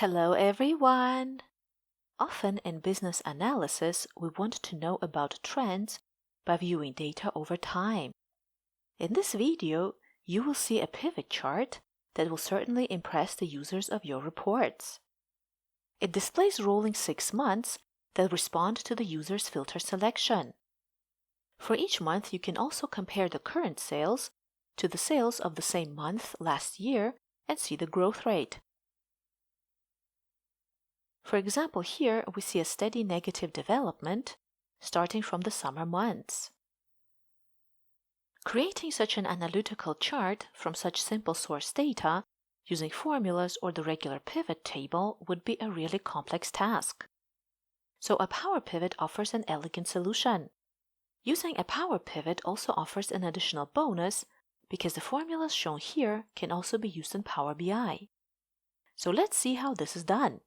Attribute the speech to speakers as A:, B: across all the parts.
A: Hello everyone! Often in business analysis, we want to know about trends by viewing data over time. In this video, you will see a pivot chart that will certainly impress the users of your reports. It displays rolling 6 months that respond to the user's filter selection. For each month, you can also compare the current sales to the sales of the same month last year and see the growth rate. For example, here we see a steady negative development starting from the summer months. Creating such an analytical chart from such simple source data using formulas or the regular pivot table would be a really complex task. So a power pivot offers an elegant solution. Using a power pivot also offers an additional bonus because the formulas shown here can also be used in Power BI. So let's see how this is done.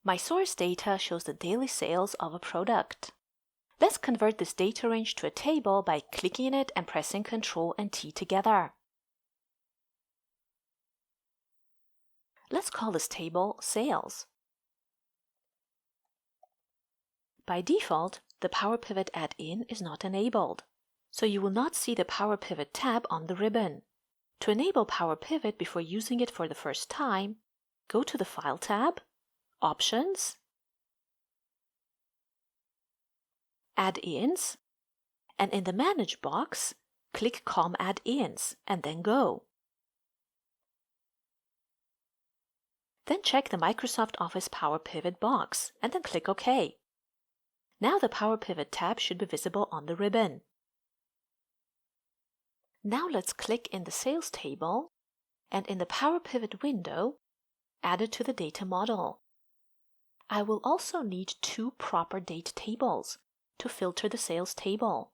A: My source data shows the daily sales of a product. Let's convert this data range to a table by clicking it and pressing Ctrl and T together. Let's call this table Sales. By default, the Power Pivot add-in is not enabled, so you will not see the Power Pivot tab on the ribbon. To enable Power Pivot before using it for the first time, go to the File tab, Options, Add-ins, and in the Manage box, click COM Add-ins and then Go. Then check the Microsoft Office Power Pivot box and then click OK. Now the Power Pivot tab should be visible on the ribbon. Now let's click in the Sales table and in the Power Pivot window, add it to the data model. I will also need 2 proper date tables to filter the sales table.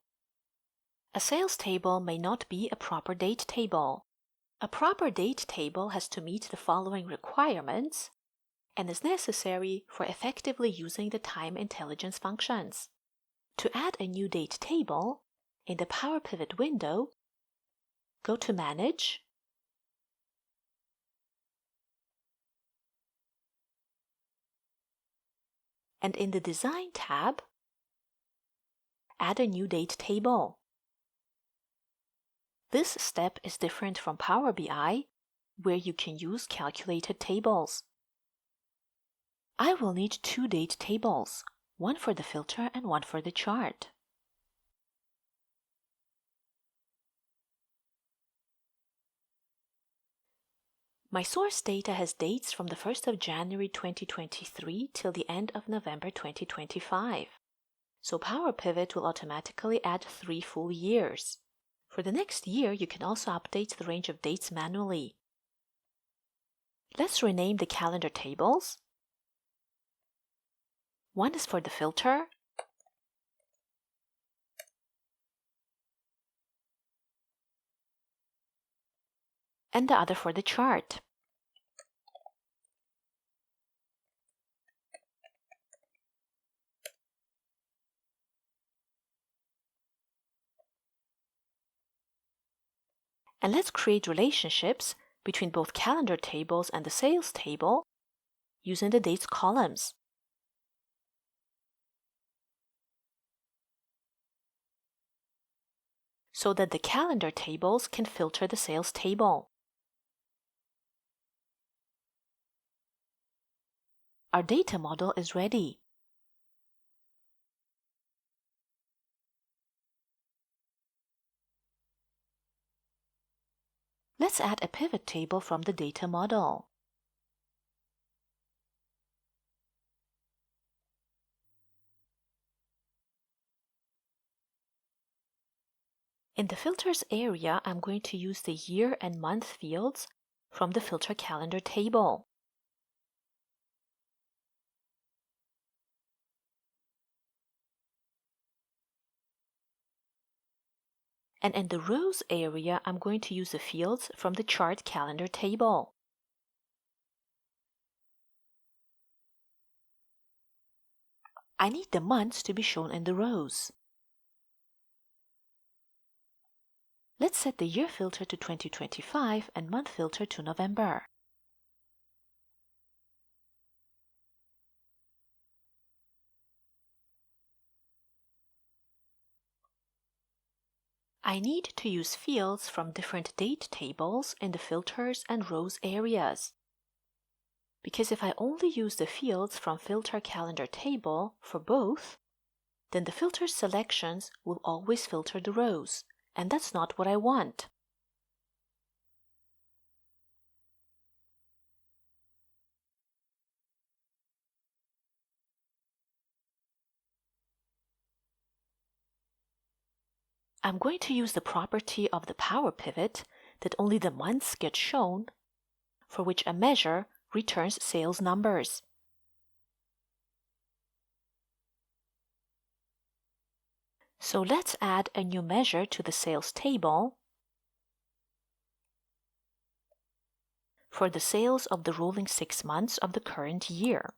A: A sales table may not be a proper date table. A proper date table has to meet the following requirements and is necessary for effectively using the time intelligence functions. To add a new date table, in the Power Pivot window, go to Manage, and in the Design tab, add a new date table. This step is different from Power BI, where you can use calculated tables. I will need 2 date tables, one for the filter and one for the chart. My source data has dates from the 1st of January 2023 till the end of November 2025. So Power Pivot will automatically add 3 full years. For the next year, you can also update the range of dates manually. Let's rename the calendar tables. One is for the filter, and the other for the chart. And let's create relationships between both calendar tables and the sales table using the dates columns. So that the calendar tables can filter the sales table. Our data model is ready. Let's add a pivot table from the data model. In the filters area, I'm going to use the year and month fields from the filter calendar table. And in the rows area, I'm going to use the fields from the chart calendar table. I need the months to be shown in the rows. Let's set the year filter to 2025 and month filter to November. I need to use fields from different date tables in the filters and rows areas. Because if I only use the fields from filter calendar table for both, then the filter selections will always filter the rows, and that's not what I want. I'm going to use the property of the power pivot that only the months get shown, for which a measure returns sales numbers. So let's add a new measure to the sales table for the sales of the rolling 6 months of the current year.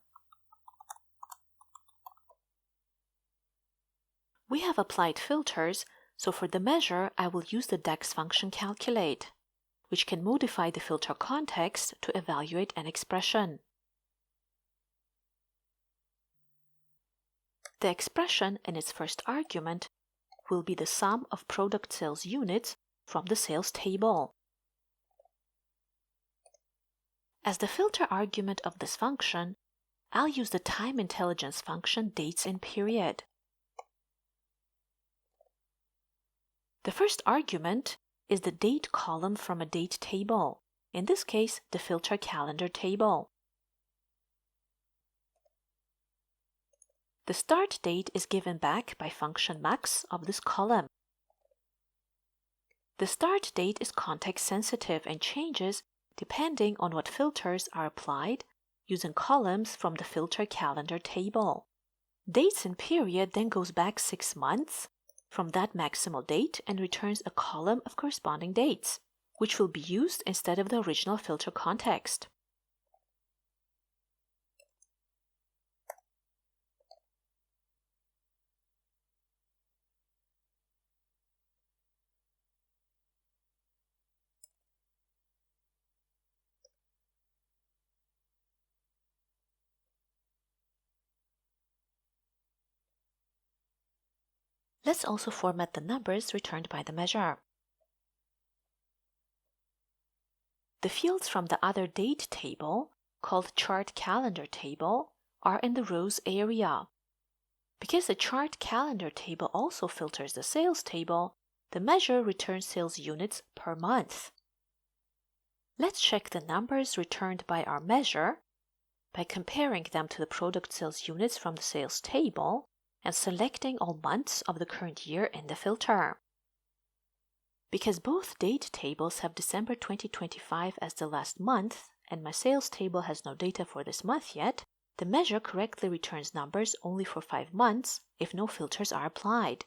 A: We have applied filters, so for the measure I will use the DAX function calculate, which can modify the filter context to evaluate an expression. The expression in its first argument will be the sum of product sales units from the sales table. As the filter argument of this function, I'll use the time intelligence function dates in period. The first argument is the date column from a date table, in this case the filter calendar table. The start date is given back by function max of this column. The start date is context sensitive and changes depending on what filters are applied using columns from the filter calendar table. Dates in period then goes back 6 months from that maximal date and returns a column of corresponding dates, which will be used instead of the original filter context. Let's also format the numbers returned by the measure. The fields from the other date table, called chart calendar table, are in the rows area. Because the chart calendar table also filters the sales table, the measure returns sales units per month. Let's check the numbers returned by our measure by comparing them to the product sales units from the sales table and selecting all months of the current year in the filter. Because both date tables have December 2025 as the last month and my sales table has no data for this month yet, the measure correctly returns numbers only for 5 months if no filters are applied.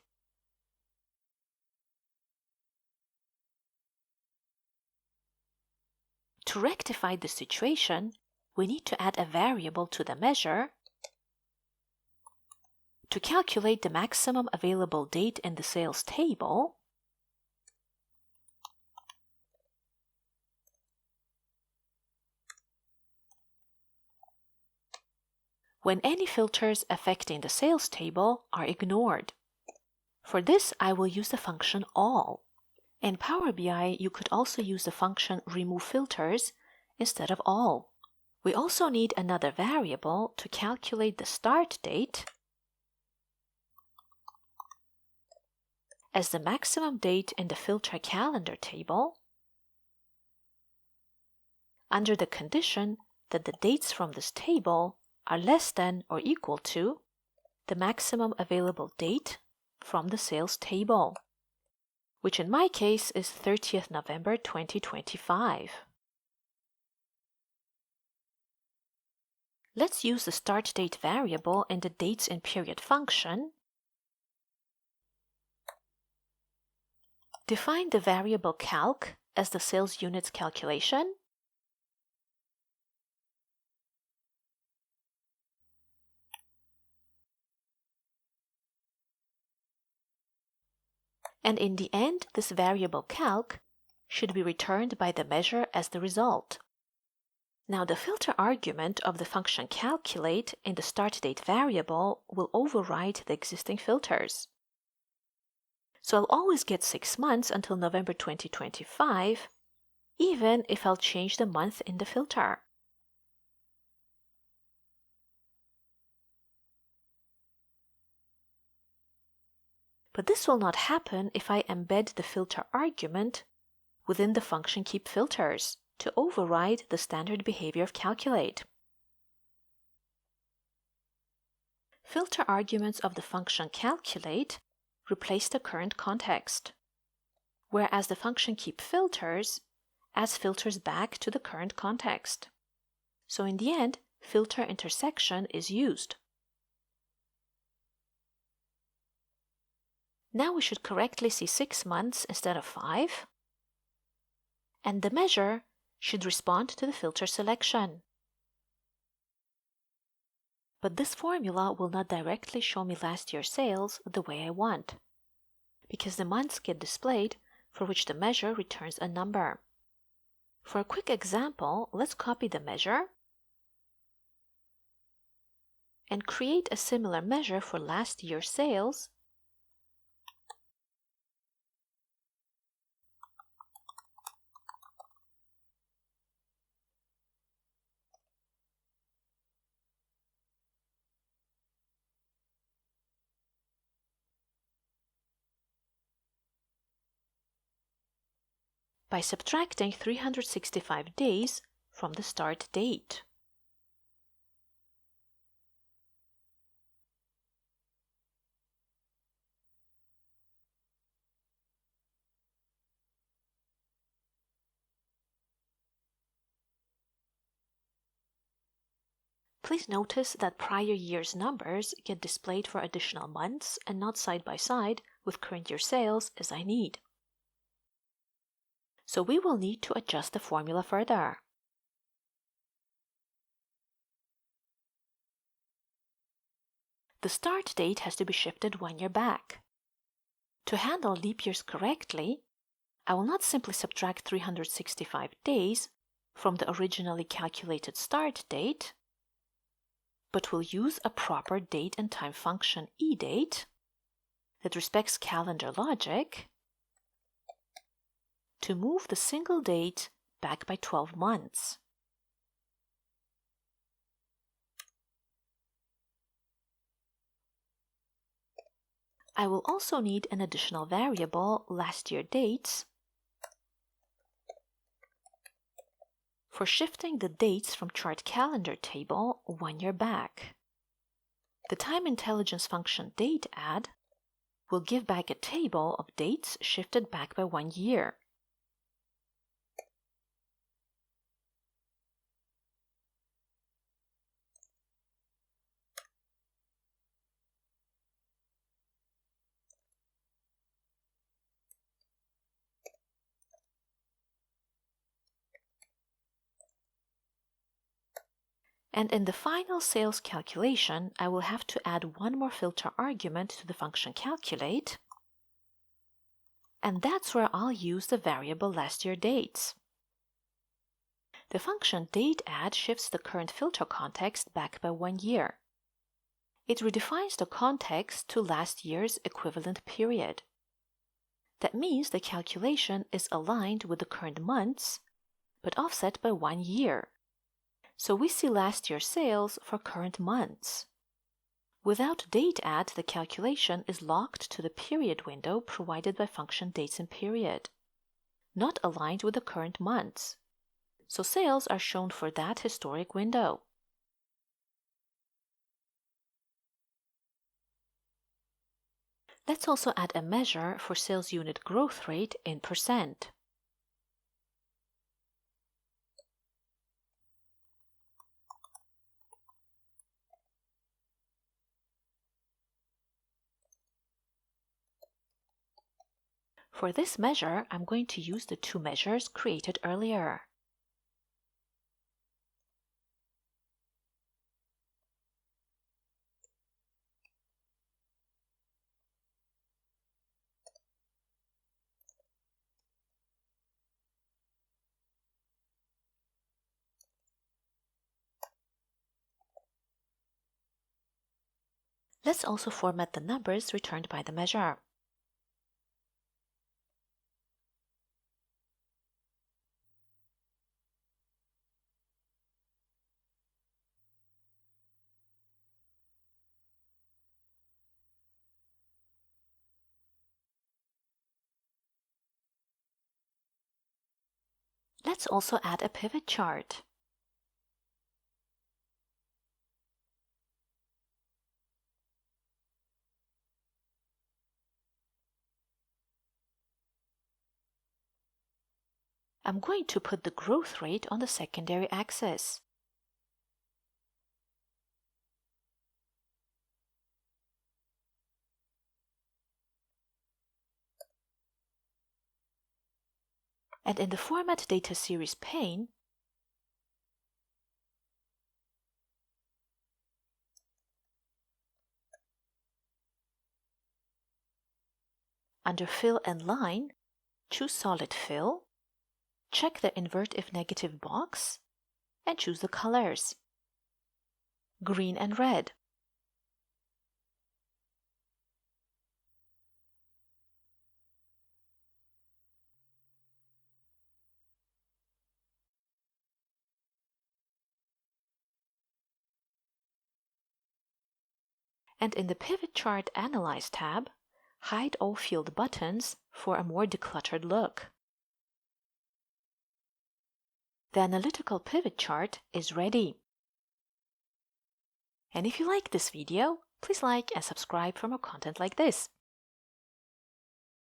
A: To rectify the situation, we need to add a variable to the measure to calculate the maximum available date in the sales table when any filters affecting the sales table are ignored. For this, I will use the function all. In Power BI, you could also use the function remove filters instead of all. We also need another variable to calculate the start date as the maximum date in the filter calendar table under the condition that the dates from this table are less than or equal to the maximum available date from the sales table, which in my case is 30th November 2025. Let's use the start date variable in the dates in period function. Define the variable calc as the sales units calculation. And in the end, this variable calc should be returned by the measure as the result. Now the filter argument of the function calculate in the start date variable will override the existing filters. So I'll always get 6 months until November 2025, even if I'll change the month in the filter. But this will not happen if I embed the filter argument within the function KEEPFILTERS to override the standard behavior of calculate. Filter arguments of the function calculate replace the current context, whereas the function KEEPFILTERS adds filters back to the current context. So in the end, filter intersection is used. Now we should correctly see 6 months instead of 5, and the measure should respond to the filter selection. But this formula will not directly show me last year's sales the way I want, because the months get displayed for which the measure returns a number. For a quick example, let's copy the measure and create a similar measure for last year's sales by subtracting 365 days from the start date. Please notice that prior year's numbers get displayed for additional months and not side by side with current year sales as I need. So we will need to adjust the formula further. The start date has to be shifted 1 year back. To handle leap years correctly, I will not simply subtract 365 days from the originally calculated start date, but will use a proper date and time function eDate that respects calendar logic to move the single date back by 12 months. I will also need an additional variable, last year dates, for shifting the dates from chart calendar table 1 year back. The time intelligence function dateAdd will give back a table of dates shifted back by 1 year. And in the final sales calculation, I will have to add one more filter argument to the function calculate, and that's where I'll use the variable last year dates. The function dateAdd shifts the current filter context back by 1 year. It redefines the context to last year's equivalent period. That means the calculation is aligned with the current months, but offset by 1 year. So we see last year's sales for current months. Without dateAdd, the calculation is locked to the period window provided by function dates_period, not aligned with the current months. So sales are shown for that historic window. Let's also add a measure for sales unit growth rate in %. For this measure, I'm going to use the two measures created earlier. Let's also format the numbers returned by the measure. Let's also add a pivot chart. I'm going to put the growth rate on the secondary axis. And in the Format Data Series pane, under Fill and Line, choose Solid Fill, check the Invert if Negative box, and choose the colors, green and red. And in the Pivot Chart Analyze tab, hide all field buttons for a more decluttered look. The analytical pivot chart is ready. And if you like this video, please like and subscribe for more content like this.